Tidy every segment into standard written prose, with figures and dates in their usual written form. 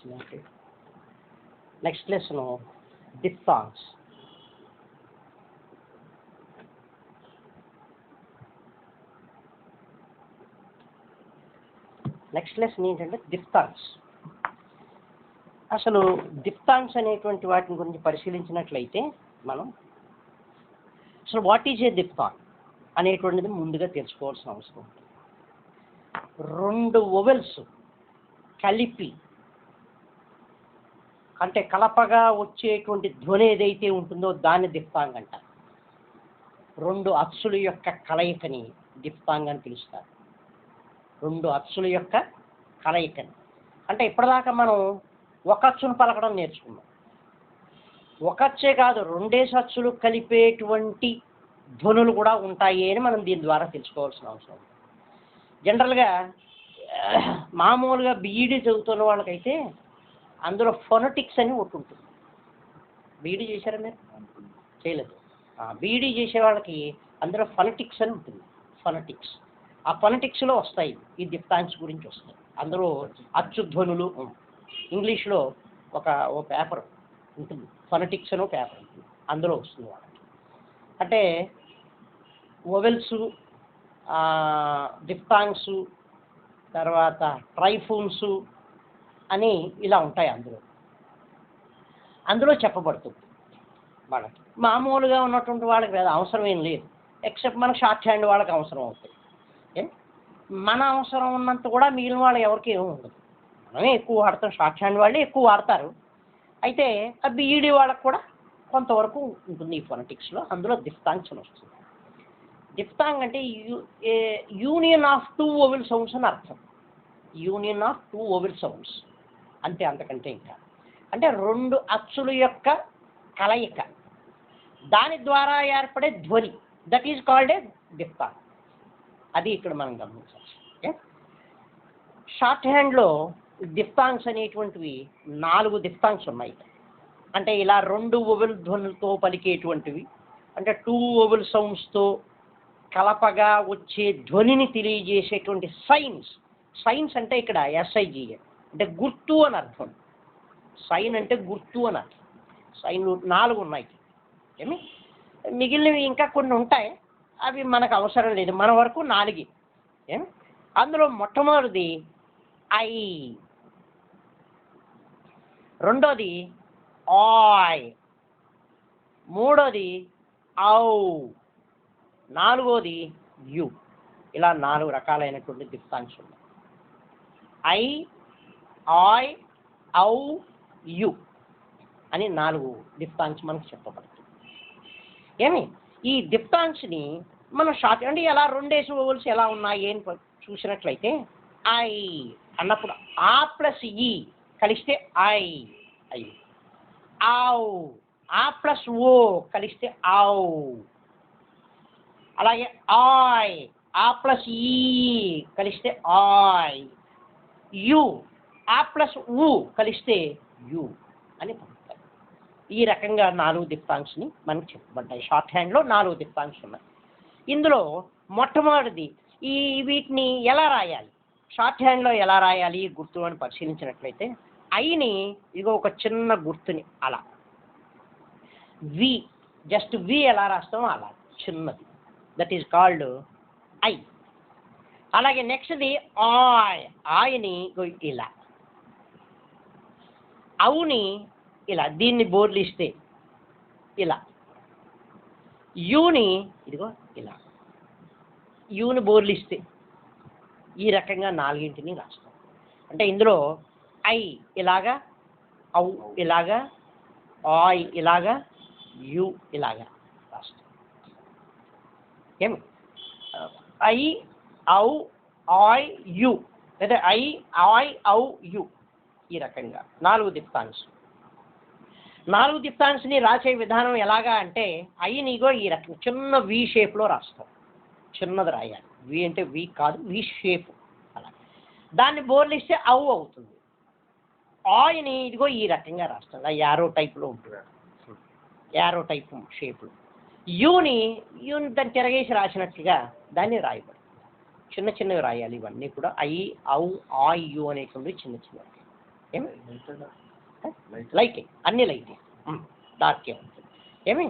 lesson. Next lesson, diphthongs. Next lesson ఏంటంటే diphthongs. అసలు diphthongs అనేటువంటి వాటిని గురించి పరిశీలించినట్లయితే మనం అసలు వాట్ ఈజ్ ఏ diphthong అనేటువంటిది ముందుగా తెలుసుకోవాల్సిన అవసరం ఉంటుంది. రెండు వొవెల్స్ కలిపి అంటే కలపగా వచ్చేటువంటి ధ్వని ఏదైతే ఉంటుందో దాన్ని diphthong అంటారు. రెండు అచ్చుల యొక్క కలయికని diphthong అని పిలుస్తారు. రెండు అచ్చుల యొక్క కలయికని అంటే ఇప్పటిదాకా మనం ఒక అచ్చును పలకడం నేర్చుకున్నాం. ఒక అచ్చే కాదు, రెండేసి అచ్చులు కలిపేటువంటి ధ్వనులు కూడా ఉంటాయి అని మనం దీని ద్వారా తెలుసుకోవాల్సిన అవసరం. జనరల్గా మామూలుగా బీఈడీ చదువుతున్న వాళ్ళకైతే అందులో ఫొనటిక్స్ అని ఒకటి ఉంటుంది. బీఈడీ చేశారా మీరు? చేయలేదు. బీఈడీ చేసే వాళ్ళకి అందులో ఫొనటిక్స్ అని ఉంటుంది. ఫొనటిక్స్ ఆ ఫొనటిక్స్లో వస్తాయి, ఈ diphthongs గురించి వస్తాయి. అందులో అచ్చు ధ్వనులు ఇంగ్లీష్లో ఒక పేపర్ ఉంటుంది, ఫొనటిక్స్ అని పేపర్ ఉంటుంది, అందులో వస్తుంది వాళ్ళకి. అంటే వొవెల్స్, diphthongs, తర్వాత ట్రైఫూన్స్ అని ఇలా ఉంటాయి. అందులో చెప్పబడుతుంది. వాళ్ళకి మామూలుగా ఉన్నటువంటి వాళ్ళకి అవసరం ఏం లేదు, ఎక్సెప్ట్ మన షార్ట్ హ్యాండ్ వాళ్ళకి అవసరం అవుతుంది. మన అవసరం ఉన్నంత కూడా మిగిలిన వాళ్ళు ఎవరికి ఏమి ఉండదు. మనమే ఎక్కువ వాడతాం, షార్ట్ హ్యాండ్ వాళ్ళే ఎక్కువ వాడతారు. అయితే ఆ బీఈడీ వాళ్ళకి కూడా కొంతవరకు ఉంటుంది ఈ ఫొనటిక్స్లో. అందులో diphthongs అని వస్తుంది. diphthong అంటే union of two vowel sounds అని అర్థం. Union of two vowel sounds అంతే, అంతకంటే ఇంకా. అంటే రెండు అచ్చుల యొక్క కలయిక, దాని ద్వారా ఏర్పడే ధ్వని, that is called a diphthong. అది ఇక్కడ మనం గమనించాలి. షార్ట్ హ్యాండ్లో diphthongs అనేటువంటివి 4 diphthongs ఉన్నాయి. అంటే ఇలా రెండు వొవెల్ ధ్వనులతో పలికేటువంటివి, అంటే టూ వొవెల్ సౌండ్స్తో కలపగా వచ్చే ధ్వనిని తెలియజేసేటువంటి సైన్స్. సైన్స్ అంటే ఇక్కడ SIGN అంటే గుర్తు అని అర్థం. సైన్ అంటే గుర్తు అని అర్థం. సైన్లు 4 ఉన్నాయి. ఏమి మిగిలినవి ఇంకా కొన్ని ఉంటాయి, అవి మనకు అవసరం లేదు, మన వరకు 4. అందులో మొట్టమొదటిది ఐ, రెండోది ఆయ్, మూడోది ఔ, నాలుగోది యు. ఇలా 4 రకాలైనటువంటి diphthongs ఉన్నాయి. ఐ, ఆయ్, ఔ, యు అని 4 diphthongs మనకు చెప్పబడుతుంది. ఈ diphthongs-ని మనం షార్ట్ అంటే ఎలా రెండేసి వొవెల్స్ ఎలా ఉన్నాయి అని చూసినట్లయితే, ఐ అన్నప్పుడు ఆ ప్లస్ ఈ కలిస్తే ఐ, ఐ. ఔ ఆ ప్లస్ ఓ కలిస్తే ఔ. అలాగే ఆయ్ ఆ ప్లస్ ఈ కలిస్తే ఆయ్. యు ఆ ప్లస్ ఊ కలిస్తే యు అని పలుకుతాయి. ఈ రకంగా 4 diphthongs-ని మనకు చెప్పబడ్డాయి. షార్ట్ హ్యాండ్లో 4 diphthongs ఉన్నాయి. ఇందులో మొట్టమొదటిది వీటిని ఎలా రాయాలి, షార్ట్ హ్యాండ్లో ఎలా రాయాలి గుర్తు అని పరిశీలించినట్లయితే, ఐని ఇదిగో ఒక చిన్న గుర్తుని అలా, వి జస్ట్ వి ఎలా రాస్తామో అలా చిన్నది, దట్ ఈజ్ కాల్డ్ ఐ. అలాగే నెక్స్ట్ది ఆయ్, ఆయని ఇలా, అవుని ఇలా, దీన్ని బోర్లు ఇస్తే ఇలా, యూని ఇదిగో ఇలా, యూని బోర్లు ఇస్తే ఈ రకంగా 4 రాస్తాం. అంటే ఇందులో ఐ ఇలాగా, ఔ ఇలాగా, ఆయ్ ఇలాగా, యు ఇలాగా రాస్తాం. ఐ, ఔ, ఆయ్, యు, లేదా ఐ, ఆయ్, ఔ, యు, ఈ రకంగా 4 diphthongs. 4 diphthongs-ని రాసే విధానం ఎలాగా అంటే, ఐని ఇగో ఈ రకం చిన్న వి షేప్లో రాస్తాం. చిన్నది రాయాలి, వి అంటే వి కాదు, వి షేప్ అలా. దాన్ని బోర్లు ఇస్తే ఔ అవుతుంది. ఆయని ఇదిగో ఈ రకంగా రాస్తాం, యారో టైప్లో ఉంటుంది, యారో టైప్ షేప్లో. యూని దాన్ని తిరగేసి రాసినట్టుగా దాన్ని రాయబడి చిన్న చిన్నవి రాయాలి. ఇవన్నీ కూడా ఐ, ఔ, ఆ, యు అనేటువంటి చిన్న చిన్నవి. ఏమి లైటే, అన్ని లైటే, డార్కే ఉంటుంది. ఏమి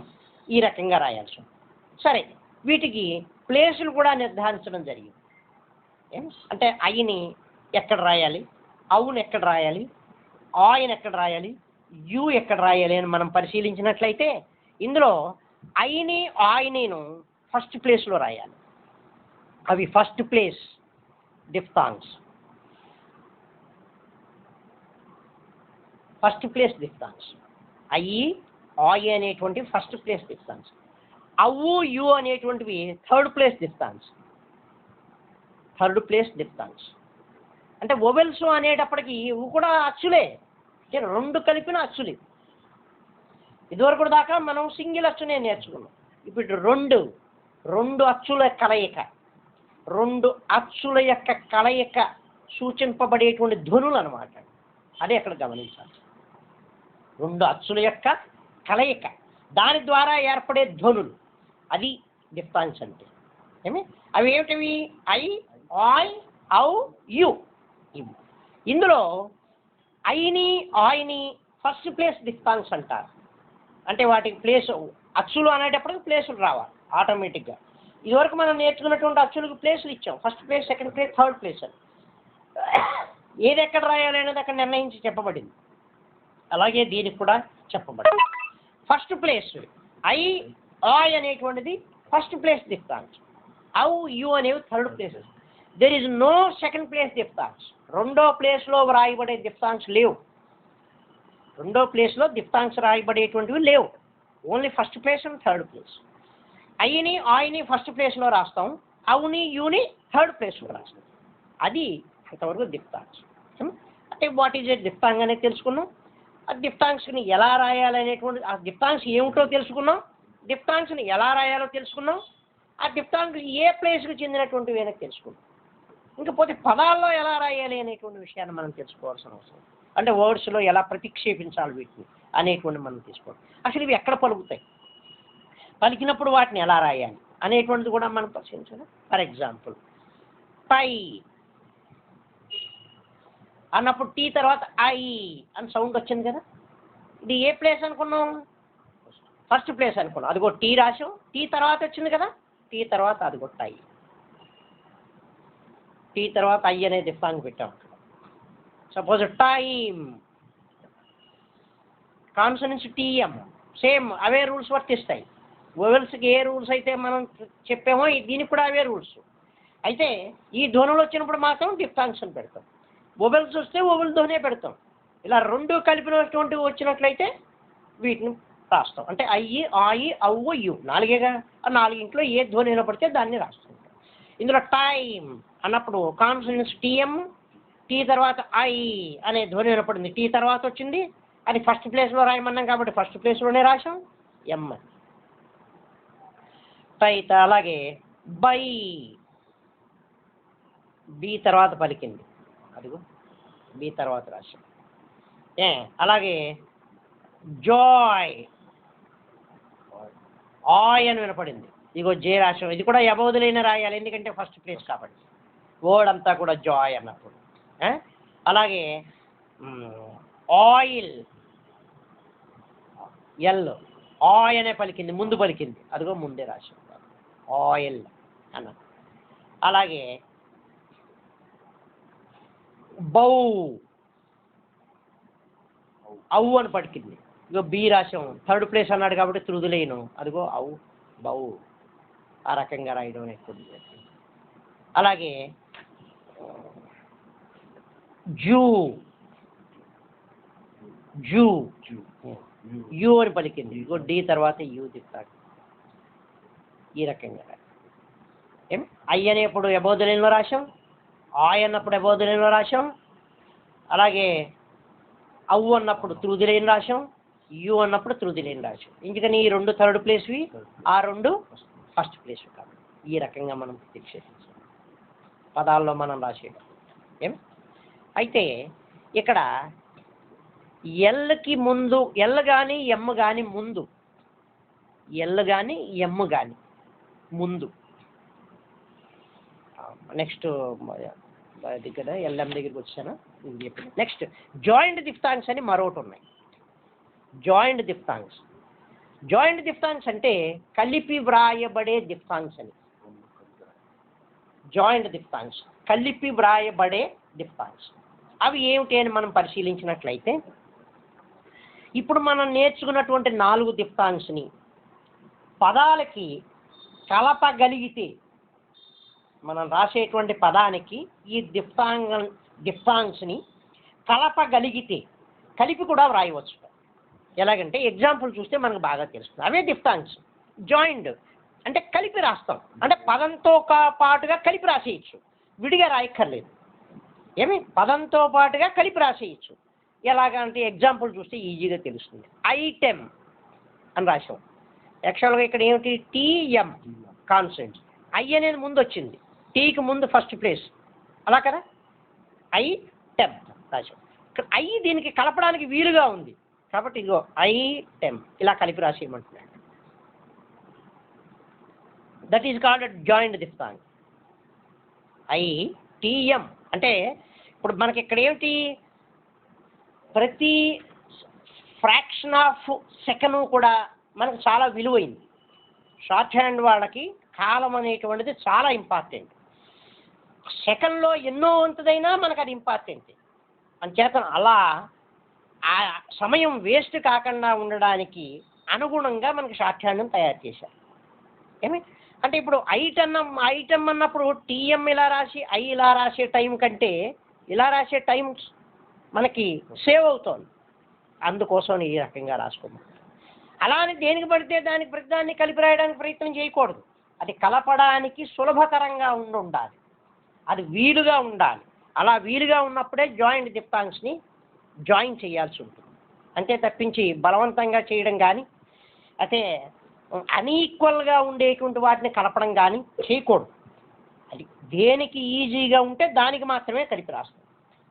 ఈ రకంగా రాయాల్సి ఉంటుంది. సరే, వీటికి ప్లేసులు కూడా నిర్ధారించడం జరిగింది. ఏమి అంటే ఐని ఎక్కడ రాయాలి, అవును ఎక్కడ రాయాలి, ఆయన ఎక్కడ రాయాలి, యు ఎక్కడ రాయాలి అని మనం పరిశీలించినట్లయితే ఇందులో ఐని ఆయనను ఫస్ట్ ప్లేస్లో రాయాలి. అవి first place diphthongs. First place diphthongs. అయి ఆయి అనేటువంటి ఫస్ట్ ప్లేస్ డిఫ్థాంగ్స్. అవ్వు యు అనేటువంటివి third place diphthongs. Third place diphthongs అంటే వొవెల్స్ అనేటప్పటికి ఇవి కూడా అచ్చులే, రెండు కలిపిన అచ్చులు. ఇదివరకు దాకా మనం సింగిల్ అచ్చునే నేర్చుకున్నాం. ఇప్పుడు రెండు అచ్చుల కలయిక, రెండు అచ్చుల యొక్క కలయిక సూచింపబడేటువంటి ధ్వనులు అన్నమాట. అదే అక్కడ గమనించాలి. రెండు అచ్చుల యొక్క కలయిక, దాని ద్వారా ఏర్పడే ధ్వనులు, అది డిఫ్థాంగ్స్ అంటే. ఏమి అవి ఏమిటివి? ఐ, ఆయ్, ఔ, యు. ఇందులో ఐని ఆయని ఫస్ట్ ప్లేస్ డిఫ్థాంగ్స్ అంటారు. అంటే వాటికి ప్లేస్, అచ్చులు అనేటప్పటికి ప్లేసులు రావాలి ఆటోమేటిక్గా. ఇదివరకు మనం నేర్చుకున్నటువంటి అచ్చులకు ప్లేసులు ఇచ్చాం, first place, second place, third place అని. ఏది ఎక్కడ రాయాలి అనేది అక్కడ నిర్ణయించి చెప్పబడింది. అలాగే దీనికి కూడా చెప్పబడింది. ఫస్ట్ ప్లేస్ ఐ, ఆయ్ అనేటువంటిది ఫస్ట్ ప్లేస్ డిఫ్థాంగ్స్. ఔ, యు అనేవి third places. There is no second place diphthongs. రెండో ప్లేస్లో రాయబడే డిఫ్థాంగ్స్ లేవు. రెండో ప్లేస్లో డిఫ్థాంగ్స్ రాయబడేటువంటివి లేవు. Only first place and third place. ఐని ఆయని ఫస్ట్ ప్లేస్లో రాస్తాం, అవుని యుని థర్డ్ ప్లేస్లో రాస్తాం. అది అంతవరకు డిఫ్థాంగ్స్. అంటే వాట్ ఈజ్ ఏ డిఫ్థాంగ్ అనేది తెలుసుకున్నాం. ఆ డిఫ్థాంగ్స్ని ఎలా రాయాలనేటువంటి, ఆ డిఫ్థాంగ్స్ ఏమిటో తెలుసుకున్నాం, డిఫ్థాంగ్స్ని ఎలా రాయాలో తెలుసుకున్నాం, ఆ డిఫ్థాంగ్స్ ఏ ప్లేస్కి చెందినటువంటివి అనేది తెలుసుకున్నాం. ఇంకపోతే పదాల్లో ఎలా రాయాలి అనేటువంటి విషయాన్ని మనం తెలుసుకోవాల్సిన అవసరం. అంటే వర్డ్స్లో ఎలా ప్రతిక్షేపించాలి వీటిని అనేటువంటి మనం తీసుకోవాలి. అసలు ఇవి ఎక్కడ పలుకుతాయి, పలికినప్పుడు వాటిని ఎలా రాయాలి అనేటువంటిది కూడా మనం పరిశీలించాలి. ఫర్ ఎగ్జాంపుల్, టై అన్నప్పుడు టీ తర్వాత ఐ అని సౌండ్ వచ్చింది కదా. ఇది ఏ ప్లేస్ అనుకున్నాం? ఫస్ట్ ప్లేస్ అనుకున్నాం. అదిగో టీ రాసాం, టీ తర్వాత వచ్చింది కదా, టీ తర్వాత అదిగో టై. టీ తర్వాత ఐ అనే డిఫ్థాంగ్ పెట్టాం. Suppose time, consonants TM, same అవే రూల్స్ వర్తిస్తాయి. వొవెల్స్కి ఏ రూల్స్ అయితే మనం చెప్పామో దీనికి కూడా అవే రూల్స్. అయితే ఈ ధ్వనులు వచ్చినప్పుడు మాత్రం డిఫ్థాంగ్స్ అని పెడతాం, వొవెల్స్ వస్తే వొవెల్ ధ్వనే పెడతాం. ఇలా రెండు కలిపినటువంటివి వచ్చినట్లయితే వీటిని రాస్తాం. అంటే అయ్యి, ఆయి, అవ్వు, యు, నాలుగేగా. ఆ నాలుగింట్లో ఏ ధ్వని వినపడితే దాన్ని రాస్తాం. ఇందులో టైమ్ అన్నప్పుడు కాన్సనెంట్స్ టీఎం, టీ తర్వాత ఐ అనే ధ్వని వినపడింది, టీ తర్వాత వచ్చింది, అది ఫస్ట్ ప్లేస్లో రాయమన్నాం కాబట్టి ఫస్ట్ ప్లేస్లోనే రాసాం ఎం అని. టైత అలాగే బై, బి తర్వాత పలికింది, అదిగో బి తర్వాత రాశాం. అలాగే జాయ్, ఆయ్ అని వినపడింది, ఇగో జే రాశాం. ఇది కూడా అబౌదులైన రాయాలి, ఎందుకంటే ఫస్ట్ ప్లేస్ కాబట్టి. వర్డ్ అంతా కూడా జాయ్ అన్నప్పుడు. అలాగే ఆయిల్, ఎల్, ఆయ్ అనే పలికింది, ముందు పలికింది, అదిగో ముందే రాశాం ఆయిల్ అన్న. అలాగే బౌ, అవు అని పలికింది, ఇగో బి రాశాం, థర్డ్ ప్లేస్ అన్నాడు కాబట్టి త్రుదులేను, అదిగో అవు, బౌ. ఆ రకంగా రాయడం అనేది. అలాగే జూ, జూ, యు అని పలికింది, ఇగో డి తర్వాత యు తిప్పాడు. ఈ రకంగా ఏం ఐ అనేప్పుడు అబౌదులేనులో రాశాం, ఆయ్ అన్నప్పుడు అబౌదులేనులో రాశాం, అలాగే అవ్వు అన్నప్పుడు త్రుదులేని రాశాం, యు అన్నప్పుడు త్రుదులేని రాశాం. ఎందుకని ఈ రెండు థర్డ్ ప్లేస్వి, ఆ రెండు ఫస్ట్ ప్లేస్ కాదు. ఈ రకంగా మనం ప్రతిక్షేపించాం పదాల్లో మనం రాసేయడం. ఏం అయితే ఇక్కడ ఎల్కి ముందు, ఎల్ కానీ ఎమ్ కానీ ముందు, ఎల్ కానీ ఎమ్ కానీ ముందు, నెక్స్ట్ దగ్గర ఎల్ఎం దగ్గరికి వచ్చాను, నెక్స్ట్ జాయింట్ దిఫ్తాంగ్స్ అని మరొకటి ఉన్నాయి. జాయింట్ దిఫ్తాంగ్స్. జాయింట్ దిఫ్తాంగ్స్ అంటే కలిపి వ్రాయబడే దిఫ్తాంగ్స్ అని. జాయింట్ దిఫ్తాంగ్స్ కలిపి వ్రాయబడే దిఫ్తాంగ్స్. అవి ఏమిటి అని మనం పరిశీలించినట్లయితే, ఇప్పుడు మనం నేర్చుకున్నటువంటి 4 దిఫ్తాంగ్స్ని పదాలకి కలపగలిగితే, మనం రాసేటువంటి పదానికి ఈ దిఫ్తాంగ్స్ని కలపగలిగితే కలిపి కూడా వ్రాయవచ్చు. ఎలాగంటే ఎగ్జాంపుల్ చూస్తే మనకు బాగా తెలుస్తుంది. అవే దిఫ్తాంగ్స్. జాయింట్ అంటే కలిపి రాస్తాం, అంటే పదంతో పాటుగా కలిపి రాసేయచ్చు, విడిగా రాయక్కర్లేదు. పదంతో పాటుగా కలిపి రాసేయచ్చు. ఎలాగంటే ఎగ్జాంపుల్ చూస్తే ఈజీగా తెలుస్తుంది. ఐటెం అని రాసాం. యాక్చువల్గా ఇక్కడ ఏమిటి, టీఎం కాన్సెంట్. ఐ అనేది ముందు వచ్చింది, టీకి ముందు ఫస్ట్ ప్లేస్, అలా కదా. ఐటెం రాసాం. ఇక్కడ ఐ దీనికి కలపడానికి వీలుగా ఉంది కాబట్టి ఇదిగో ఐటెం ఇలా కలిపి రాసేయమంటున్నాడు. That is called joint diphthong. ITM అంటే ఇప్పుడు మనకి ఇక్కడ ఏమిటి, ప్రతి ఫ్రాక్షన్ ఆఫ్ సెకండ్ కూడా మనకు చాలా విలువైంది. షార్ట్ హ్యాండ్ వాళ్ళకి కాలం అనేటువంటిది చాలా ఇంపార్టెంట్. సెకండ్లో ఎన్నో వంతుదైనా మనకు అది ఇంపార్టెంట్. అంచేత అలా ఆ సమయం వేస్ట్ కాకుండా ఉండడానికి అనుగుణంగా మనకి షార్ట్ హ్యాండ్ని తయారు చేశారు. అంటే ఇప్పుడు ఐటెం అన్నప్పుడు టీఎం ఇలా రాసి ఐ ఇలా రాసే టైం కంటే ఇలా రాసే టైం మనకి సేవ్ అవుతుంది. అందుకోసం ఈ రకంగా రాసుకోమని. అలా అని దేనికి పడితే దానికి ప్రతిదాన్ని కలిపి రాయడానికి ప్రయత్నం చేయకూడదు. అది కలపడానికి సులభతరంగా ఉండాలి, అది వీలుగా ఉండాలి. అలా వీలుగా ఉన్నప్పుడే జాయింట్ దిఫ్తాంగ్స్ని జాయిన్ చేయాల్సి ఉంటుంది. అంతే తప్పించి బలవంతంగా చేయడం కానీ, అయితే అన్ఈక్వల్గా ఉండేటువంటి వాటిని కలపడం కానీ చేయకూడదు. అది దేనికి ఈజీగా ఉంటే దానికి మాత్రమే కలిపి రాస్తాం.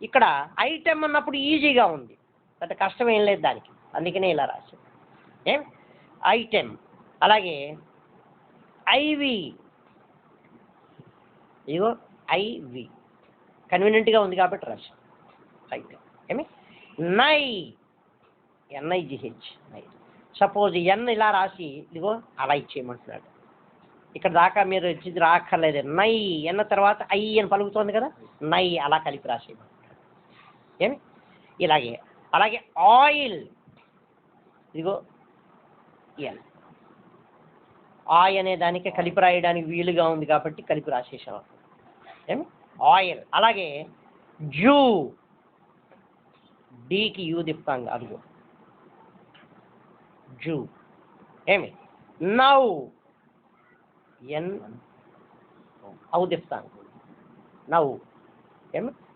ఇక్కడ ఐటెం అన్నప్పుడు ఈజీగా ఉంది, పెద్ద కష్టం ఏం లేదు దానికి, అందుకనే ఇలా రాసాం. ఐటెం. అలాగే ఐవి, ఇదిగో ఐవి కన్వీనియంట్గా ఉంది కాబట్టి రాసాం ఐటెం. నై, ఎన్ఐజిహెచ్, నై. సపోజ్ ఎన్ ఇలా రాసి ఇదిగో అలా ఇచ్చేయమంటున్నాడు. ఇక్కడ దాకా మీరు ఇచ్చింది రాక్కర్లేదు. నై ఎన్న తర్వాత ఐ అని పలుకుతోంది కదా, నై అలా కలిపి రాసేయమంటున్నాడు. ఇలాగే. అలాగే ఆయిల్, ఇదిగో ఎల్. ఆయి అనే దానికి కలిపి రాయడానికి వీలుగా ఉంది కాబట్టి కలిపి రాసేసాం. ఆయిల్. అలాగే జూ, డీకి యూ దిప్తాంగ్, అదిగో జూ. నౌ, ఎన్ ఔ దిప్తాంగ్, నౌ.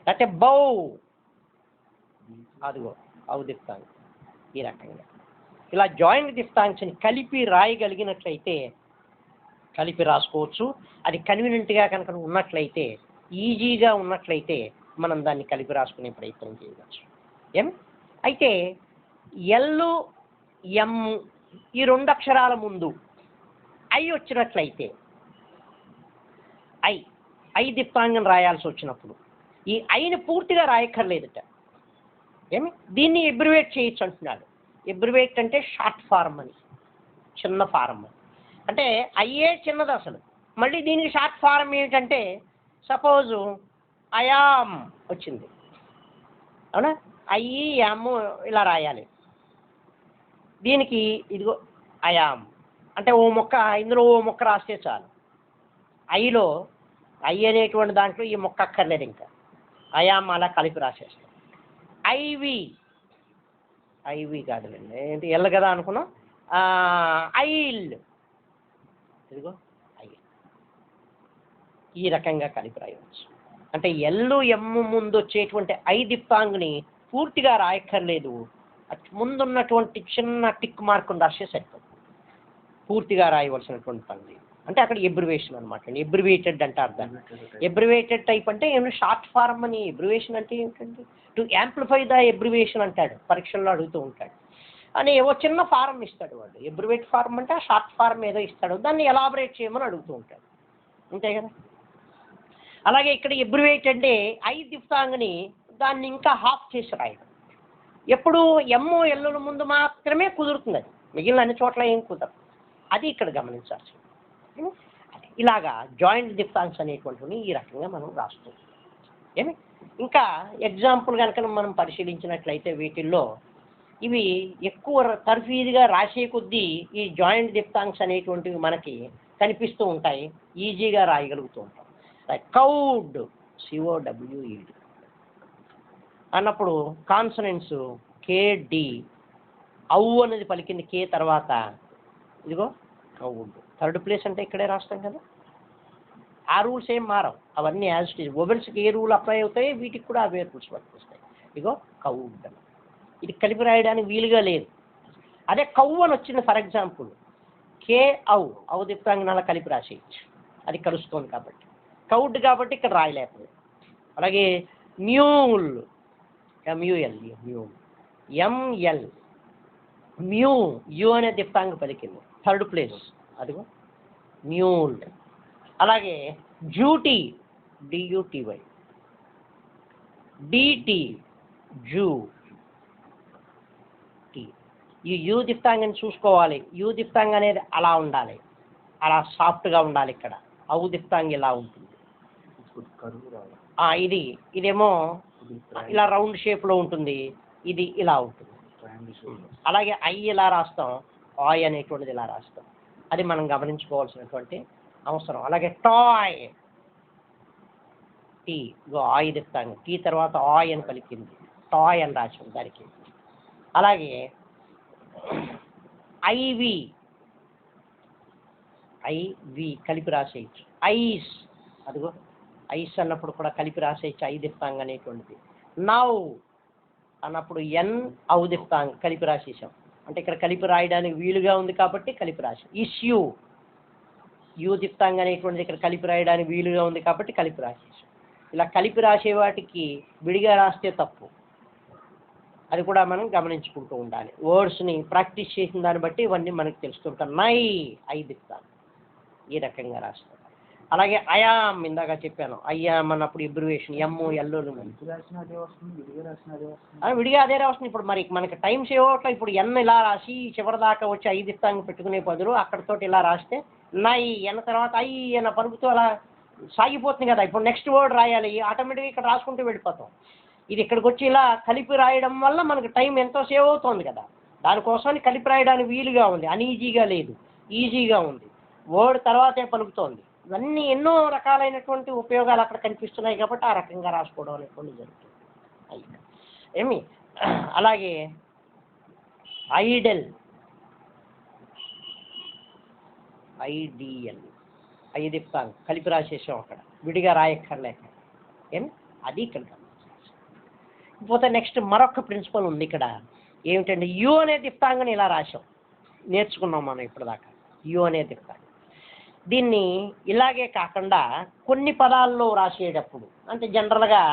అంటే బౌ, అదిగో ఔ దిప్తాంగ్. ఈ రకంగా ఇలా జాయింట్ దిఫ్తాంగ్స్ని కలిపి రాయగలిగినట్లయితే కలిపి రాసుకోవచ్చు. అది కన్వీనియంట్గా కనుక ఉన్నట్లయితే, ఈజీగా ఉన్నట్లయితే మనం దాన్ని కలిపి రాసుకునే ప్రయత్నం చేయవచ్చు. అయితే ఎల్, ఎం ఈ 2 అక్షరాల ముందు ఐ వచ్చినట్లయితే, ఐ దిఫ్తాంగం రాయాల్సి వచ్చినప్పుడు ఈ ఐని పూర్తిగా రాయక్కర్లేదట. దీన్ని ఎబ్రివేట్ చేయొచ్చు అంటున్నాడు. ఎబ్రివేట్ అంటే షార్ట్ ఫార్మ్ అని, చిన్న ఫార్మ్ అని. అంటే అయ్యే చిన్నది అసలు. మళ్ళీ దీనికి షార్ట్ ఫార్మ్ ఏమిటంటే, సపోజు అయామ్ వచ్చింది, అవునా, అయ్యి యామ్ ఇలా రాయాలి. దీనికి ఇదిగో అయామ్ అంటే ఓ మొక్క, ఇందులో ఓ మొక్క రాస్తే చాలు. ఐలో ఐ అనేటువంటి దాంట్లో ఈ మొక్క అక్కర్లేదు, ఇంకా అయామ్ అలా కలిపి రాసేస్తాం. ఐవి కాదులేండి, ఏంటి ఎల్ కదా అనుకున్నాం. ఐల్, ఇదిగో ఐ. ఈ రకంగా కలిపి రాయవచ్చు. అంటే ఎల్లు ఎమ్ము ముందు వచ్చేటువంటి ఐ దిప్తాంగ్ని పూర్తిగా రాయక్కర్లేదు, ముందున్నటువంటి చిన్న టిక్ మార్కుని రాసే సరిపోతుంది. పూర్తిగా రాయవలసినటువంటి పని అంటే అక్కడ ఎబ్రివేషన్ అనమాట. ఎబ్రివేటెడ్ అంటే అర్థం. ఎబ్రివేటెడ్ టైప్ అంటే ఏమైనా షార్ట్ ఫార్మ్ అని. ఎబ్రివేషన్ అంటే ఏమిటండి, టు యాంప్లిఫై ద ఎబ్రివేషన్ అంటాడు, పరీక్షల్లో అడుగుతూ ఉంటాడు. అని ఏవో చిన్న ఫారం ఇస్తాడు వాడు. ఎబ్రివేట్ ఫార్మ్ అంటే ఆ షార్ట్ ఫార్మ్ ఏదో ఇస్తాడు, దాన్ని ఎలాబరేట్ చేయమని అడుగుతూ ఉంటాడు, అంతే కదా. అలాగే ఇక్కడ ఎబ్రివేట్ అంటే ఐ దిఫ్తాంగ్ని దాన్ని ఇంకా హాఫ్ చేసి రాయడం. ఎప్పుడు ఎమ్ ఎల్లుల ముందు మాత్రమే కుదురుతుంది, అది మిగిలిన అన్ని చోట్ల ఏం కుదరదు. అది ఇక్కడ గమనించాల్సి. ఇలాగా జాయింట్ డిఫాంగ్స్ అనేటువంటివి ఈ రకంగా మనం రాస్తాం. ఏమి ఇంకా ఎగ్జాంపుల్ కనుక మనం పరిశీలించినట్లయితే వీటిల్లో ఇవి ఎక్కువ తర్ఫీదుగా రాసే కొద్దీ ఈ జాయింట్ డిఫాంగ్స్ అనేటువంటివి మనకి కనిపిస్తూ ఉంటాయి, ఈజీగా రాయగలుగుతూ ఉంటాం. కౌడ్ COWED అన్నప్పుడు కాన్సనెంట్స్ KD, అవు అనేది పలికింది కే తర్వాత, ఇదిగో కౌడ్. థర్డ్ ప్లేస్ అంటే ఇక్కడే రాస్తాం కదా. ఆ రూల్స్ ఏం మారవు, అవన్నీ యాజ్ ఇట్ ఈజ్. వొవెల్స్కి ఏ రూల్ అప్లై అవుతాయి వీటికి కూడా అవే రూల్స్ వర్తిస్తాయి. ఇదిగో కౌడ్, ఇది కలిపి రాయడానికి వీలుగా లేదు. అదే కవ్వు అని వచ్చింది ఫర్ ఎగ్జాంపుల్, అవు దిప్తాంగనాల కలిపి రాసేయచ్చు, అది కలుస్తుంది కాబట్టి. కౌడ్ కాబట్టి ఇక్కడ రాయలేకపోయింది. అలాగే మ్యూల్, MUL, ML, యు అనే దిప్తాంగ పలికింది, థర్డ్ ప్లేస్, అదిగో మ్యూల్. అలాగే డ్యూటీ, DUTY, DT, జూ. ఈ యు దిప్తాంగని చూసుకోవాలి. యు దిప్తాంగ అనేది అలా ఉండాలి, అలా సాఫ్ట్గా ఉండాలి. ఇక్కడ అవు దిప్తాంగ ఇలా ఉంటుంది. ఇదేమో ఇలా రౌండ్ షేప్లో ఉంటుంది, ఇది ఇలా ఉంటుంది. అలాగే ఐ ఇలా రాస్తాం, ఆయ్ అనేటువంటిది ఇలా రాస్తాం. అది మనం గమనించుకోవాల్సినటువంటి అవసరం. అలాగే టాయ్, టీ, ఆయ్ దిప్తాంగ, టీ తర్వాత ఆయ్ అని పలికింది, టాయ్ అని రాసాం దానికి. అలాగే IV కలిపి రాసేయచ్చు. ఐస్, అదిగో ఐస్ అన్నప్పుడు కూడా కలిపి రాసేయచ్చు, ఐ దిప్తాంగ అనేటువంటిది. నౌ అన్నప్పుడు అవు దిప్తాంగ కలిపి రాసేసాం, అంటే ఇక్కడ కలిపి రాయడానికి వీలుగా ఉంది కాబట్టి కలిపి రాసాం. ఇష్యూ, యు దిప్తాంగ అనేటువంటిది ఇక్కడ కలిపి రాయడానికి వీలుగా ఉంది కాబట్టి కలిపి రాసేసాం. ఇలా కలిపి రాసే వాటికి విడిగా రాస్తే తప్పు, అది కూడా మనం గమనించుకుంటూ ఉండాలి. వర్డ్స్ని ప్రాక్టీస్ చేసిన దాన్ని బట్టి ఇవన్నీ మనకు తెలుస్తుంటాం. ఐ దిప్తాంగ ఈ రకంగా రాస్తాం. అలాగే అయామ్, ఇందాక చెప్పాను, అయ్యామ్ అన్నప్పుడు ఎబ్రివేషన్ ML, విడిగా అదే రాస్తుంది. ఇప్పుడు మరి మనకి టైం సేవ్ అవట్లా. ఇప్పుడు ఇలా రాసి చివరి దాకా వచ్చి ఐ దిప్తాంగ పెట్టుకునే బదులు అక్కడితో ఇలా రాస్తే ఎన్ తర్వాత ఐ అన్న పలుకుతూ అలా సాగిపోతుంది కదా. ఇప్పుడు నెక్స్ట్ వర్డ్ రాయాలి, ఆటోమేటిక్గా ఇక్కడ రాసుకుంటూ వెళ్ళిపోతాం. ఇది ఇక్కడికి వచ్చి ఇలా కలిపి రాయడం వల్ల మనకు టైం ఎంతో సేవ్ అవుతుంది కదా. దానికోసమని కలిపి రాయడానికి వీలుగా ఉంది, అన్ఈజీగా లేదు, ఈజీగా ఉంది. వర్డ్ తర్వాతే పలుకుతోంది. ఇవన్నీ ఎన్నో రకాలైనటువంటి ఉపయోగాలు అక్కడ కనిపిస్తున్నాయి కాబట్టి ఆ రకంగా రాసుకోవడం అనేటువంటి జరుగుతుంది. అలాగే ఐడెల్, IDL, ఐ దిప్తాంగ కలిపి రాసేసాం, అక్కడ విడిగా రాయక్కర్లేక. అది ఇక్కడ పోతే నెక్స్ట్ మరొక ప్రిన్సిపల్ ఉంది ఇక్కడ. ఏమిటంటే యు అనే దిప్తాంగని ఇలా రాసాం, నేర్చుకున్నాం మనం ఇప్పటిదాకా. యు అనే దిప్తాంగ, దీన్ని ఇలాగే కాకుండా కొన్ని పదాల్లో రాసేటప్పుడు, అంటే జనరల్గా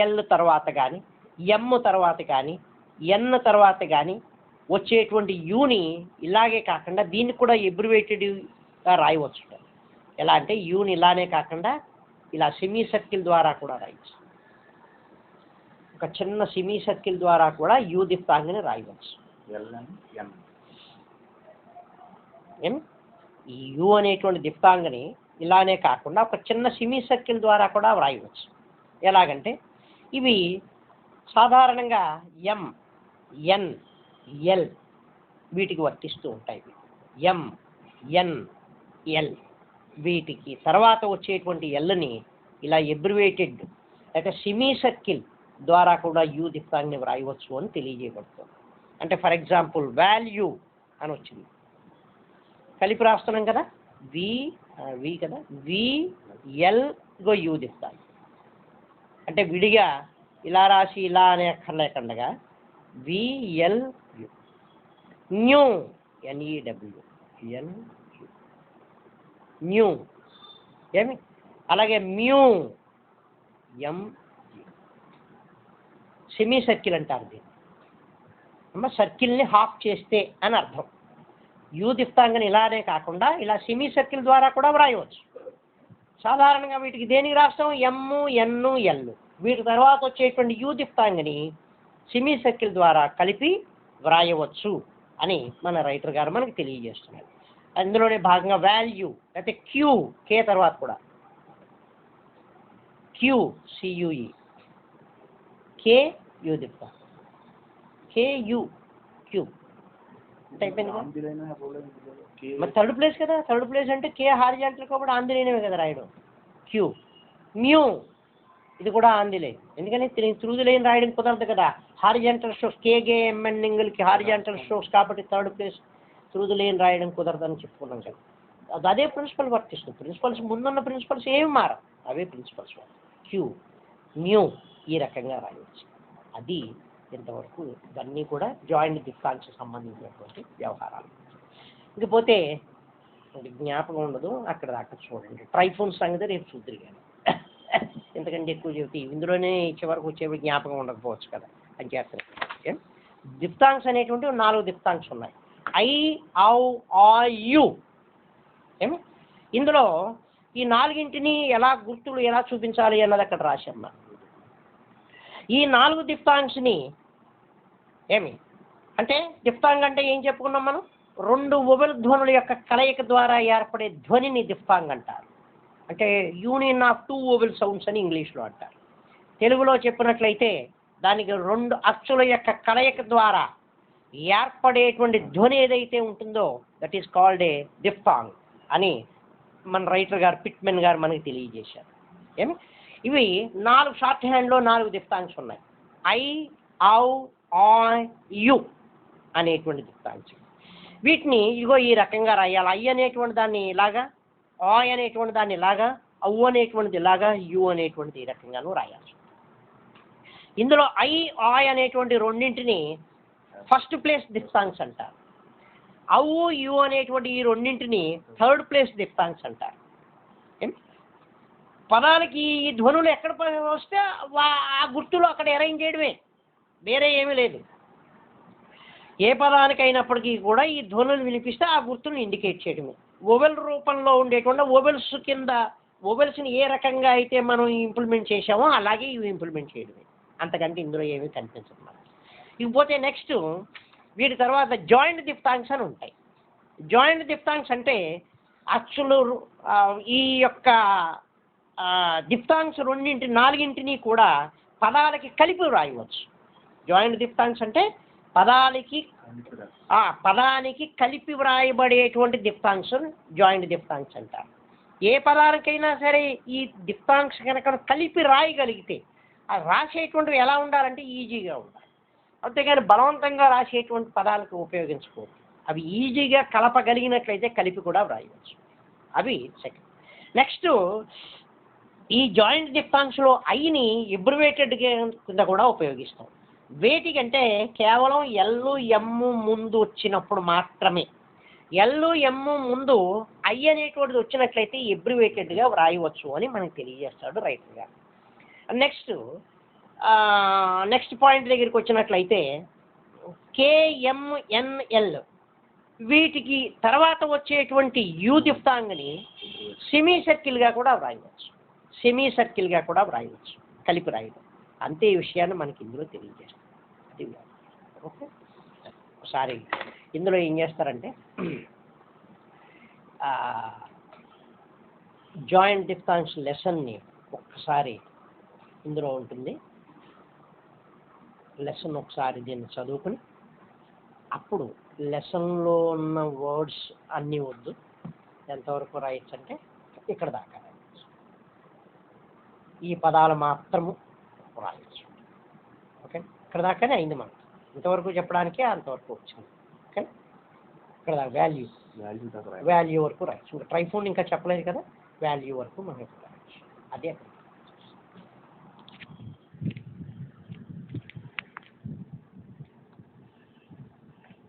ఎల్ తర్వాత కానీ, ఎమ్ తర్వాత కానీ, ఎన్ తర్వాత కానీ వచ్చేటువంటి యూని ఇలాగే కాకుండా దీన్ని కూడా ఎబ్రివేటెడ్గా రాయవచ్చు. ఎలా అంటే యూని ఇలానే కాకుండా ఇలా సెమీ సర్కిల్ ద్వారా కూడా రాయవచ్చు. ఒక చిన్న సెమీ సర్కిల్ ద్వారా కూడా యు దిప్తాంగని రాయవచ్చు. ఈ యు అనేటువంటి దిప్తాంగని ఇలానే కాకుండా ఒక చిన్న సెమీ సర్కిల్ ద్వారా కూడా వ్రాయవచ్చు. ఎలాగంటే ఇవి సాధారణంగా MN L వీటికి వర్తిస్తూ ఉంటాయి. MN L వీటికి తర్వాత వచ్చేటువంటి ఎల్ని ఇలా ఎబ్రివేటెడ్ లేక సెమీ సర్కిల్ ద్వారా కూడా యు దిప్తాంగని వ్రాయవచ్చు అని తెలియజేయబడుతుంది. అంటే ఫర్ ఎగ్జాంపుల్ వాల్యూ అని వచ్చింది, కలిపి రాస్తున్నాం కదా, వి కదా, VL యు దిప్తాంగ. అంటే విడిగా ఇలా రాసి ఇలా అనే అక్కర్లేకుండా VL న్యూ, NEW, న్యూ. అలాగే మ్యూ, M, సెమీ సర్కిల్ అంటారు దీన్ని. సర్కిల్ని హాఫ్ చేస్తే అని అర్థం. యు దిప్తాంగని ఇలానే కాకుండా ఇలా సెమీ సర్కిల్ ద్వారా కూడా వ్రాయవచ్చు. సాధారణంగా వీటికి దేనికి రాస్తాం, MN L. వీటి తర్వాత వచ్చేటువంటి యు దిప్తాంగిని సెమీ సర్కిల్ ద్వారా కలిపి వ్రాయవచ్చు అని మన రైటర్ గారు మనకి తెలియజేస్తున్నారు. అందులోనే భాగంగా వాల్యూ అయితే క్యూ, కే తర్వాత కూడా క్యూ సియుఈ, కే యు దిప్తా, కే యు క్యూ అయిపోయింది కదా. మరి థర్డ్ ప్లేస్ కదా, థర్డ్ ప్లేస్ అంటే కే హారిజాంటల్ కాబట్టి ఆంధ్రేయమే కదా రాయడం. క్యూ మ్యూ ఇది కూడా ఆంధ్లే, ఎందుకని త్రూ ది లైన్ రాయడం కుదరదు కదా. హారిజాంటల్ స్ట్రోక్స్ కేగే ఎంఎన్నింగిల్కి హారిజాంటల్ స్ట్రోక్స్ కాబట్టి third place through the line రాయడం కుదరదని చెప్పుకున్నాం కదా. అదే ప్రిన్సిపల్ వర్తిస్తుంది. ప్రిన్సిపల్స్ ముందున్న ప్రిన్సిపల్స్ ఏమి మారవు, అవే ప్రిన్సిపల్స్. క్యూ మ్యూ ఈ రకంగా రాయవచ్చు. అది ఇంతవరకు ఇవన్నీ కూడా జాయింట్ దిప్తాంగ్కి సంబంధించినటువంటి వ్యవహారాలు. ఇకపోతే జ్ఞాపకం ఉండదు అక్కడ దాకా చూడండి. ట్రైఫోన్ సంగతి రేపు చూద్దరు కానీ ఎందుకంటే ఎక్కువ చెబితే ఇందులోనే చివరకు వచ్చేప్పుడు జ్ఞాపకం ఉండకపోవచ్చు కదా అని చేస్తారు. దిప్తాంగ్స్ అనేటువంటి 4 దిప్తాంగ్స్ ఉన్నాయి. ఐ, ఔ, ఆ, యు. ఏమి ఇందులో ఈ 4ంటిని ఎలా గుర్తులు ఎలా చూపించాలి అన్నది అక్కడ రాశామ్మా. ఈ 4 దిప్తాంగ్స్ని ఏమి అంటే దిప్తాంగ్ అంటే ఏం చెప్పుకున్నాం మనం, 2 వొవెల్ ధ్వనుల యొక్క కలయిక ద్వారా ఏర్పడే ధ్వనిని దిప్తాంగ్ అంటారు. అంటే యూనియన్ ఆఫ్ 2 వొవెల్ సౌండ్స్ అని ఇంగ్లీష్లో అంటారు. తెలుగులో చెప్పినట్లయితే దానికి 2 అచ్చుల యొక్క కలయిక ద్వారా ఏర్పడేటువంటి ధ్వని ఏదైతే ఉంటుందో దట్ ఈస్ కాల్డ్ ఏ దిప్తాంగ్ అని మన రైటర్ గారు పిట్మెన్ గారు మనకి తెలియజేశారు. ఏమి ఇవి 4 షార్ట్ హ్యాండ్లో 4 దిప్తాంగ్స్ ఉన్నాయి. ఐ, ఔ, ఆ, యు అనేటువంటి దిప్తాంగ్స్. వీటిని ఇదిగో ఈ రకంగా రాయాలి. ఐ అనేటువంటి దాన్ని ఇలాగా, ఆ అనేటువంటి దాన్ని ఇలాగా, ఔ అనేటువంటిది ఇలాగా, యు అనేటువంటిది ఈ రకంగాను రాయాలి. ఇందులో ఐ, ఆ అనేటువంటి రెండింటిని ఫస్ట్ ప్లేస్ దిప్తాంగ్స్ అంటారు. ఔ, యు అనేటువంటి ఈ రెండింటిని థర్డ్ ప్లేస్ దిప్తాంగ్స్ అంటారు. పదాలకి ఈ ధ్వనులు ఎక్కడ వస్తే ఆ గుర్తులు అక్కడ అరేంజ్ చేయడమే, వేరే ఏమీ లేదు. ఏ పదానికి అయినప్పటికీ కూడా ఈ ధ్వనులు వినిపిస్తే ఆ గుర్తులను ఇండికేట్ చేయడమే. ఓవెల్ రూపంలో ఉండేటువంటి ఓవెల్స్ కింద ఓవెల్స్ని ఏ రకంగా అయితే మనం ఇంప్లిమెంట్ చేసామో అలాగే ఇవి ఇంప్లిమెంట్ చేయడమే, అంతకంటే ఇందులో ఏమీ కనిపించదు మనకి. ఇకపోతే నెక్స్ట్ వీటి తర్వాత జాయింట్ దిప్తాంగ్స్ అని ఉంటాయి. జాయింట్ దిప్తాంగ్స్ అంటే అచ్చులు ఈ యొక్క దిప్తాంగ్స్ 4ంటిని కూడా పదాలకి కలిపి రాయవచ్చు. జాయింట్ దిప్తాంగ్స్ అంటే పదానికి కలిపి వ్రాయబడేటువంటి దిప్తాంగ్స్ జాయింట్ దిప్తాంగ్స్ అంటారు. ఏ పదానికైనా సరే ఈ దిప్తాంగ్స్ కనుక కలిపి రాయగలిగితే ఆ రాసేటువంటివి ఎలా ఉండాలంటే ఈజీగా ఉండాలి, అంతేగాని బలవంతంగా రాసేటువంటి పదాలకు ఉపయోగించకూడదు. అవి ఈజీగా కలపగలిగినట్లయితే కలిపి కూడా వ్రాయవచ్చు. అవి సెకండ్. నెక్స్ట్ ఈ జాయింట్ దిప్తాంగ్స్లో ఐని ఎబ్రివేటెడ్ కింద కూడా ఉపయోగిస్తాం. వేటికంటే కేవలం ఎల్లు ఎమ్ము ముందు వచ్చినప్పుడు మాత్రమే. ఎల్లు ఎమ్ము ముందు ఐ అనేటువంటిది వచ్చినట్లయితే ఎబ్రివేటెడ్గా వ్రాయవచ్చు అని మనకు తెలియజేస్తాడు రైటర్ గారు. నెక్స్ట్ పాయింట్ దగ్గరికి వచ్చినట్లయితే కేఎంఎన్ఎల్ వీటికి తర్వాత వచ్చేటువంటి యు దిప్తాంగ్ని సెమీ సర్కిల్గా కూడా వ్రాయవచ్చు. సెమీ సర్కిల్గా కూడా వ్రాయవచ్చు, కలిపి రాయడం. అంతే ఈ విషయాన్ని మనకి ఇందులో తెలియజేస్తాం. అది ఓకే. ఒకసారి ఇందులో ఏం చేస్తారంటే జాయింట్ దిప్తాంగ్స్ లెసన్ని ఒక్కసారి ఇందులో ఉంటుంది, లెసన్ ఒకసారి దీన్ని చదువుకుని అప్పుడు లెసన్లో ఉన్న వర్డ్స్ అన్నీ వద్దు, ఎంతవరకు రాయొచ్చు అంటే ఇక్కడ దాకా రాయచ్చు, ఈ పదాలు మాత్రము రాయొచ్చు. ఓకే, ఇక్కడ దాకానే అయింది మనకి, ఇంతవరకు చెప్పడానికే అంతవరకు వచ్చింది. ఓకే, ఇక్కడ దాకా వాల్యూ వరకు రాయొచ్చు. ఇంకా ట్రైఫోన్ ఇంకా చెప్పలేదు కదా, వాల్యూ వరకు మనం రాయొచ్చు. అదే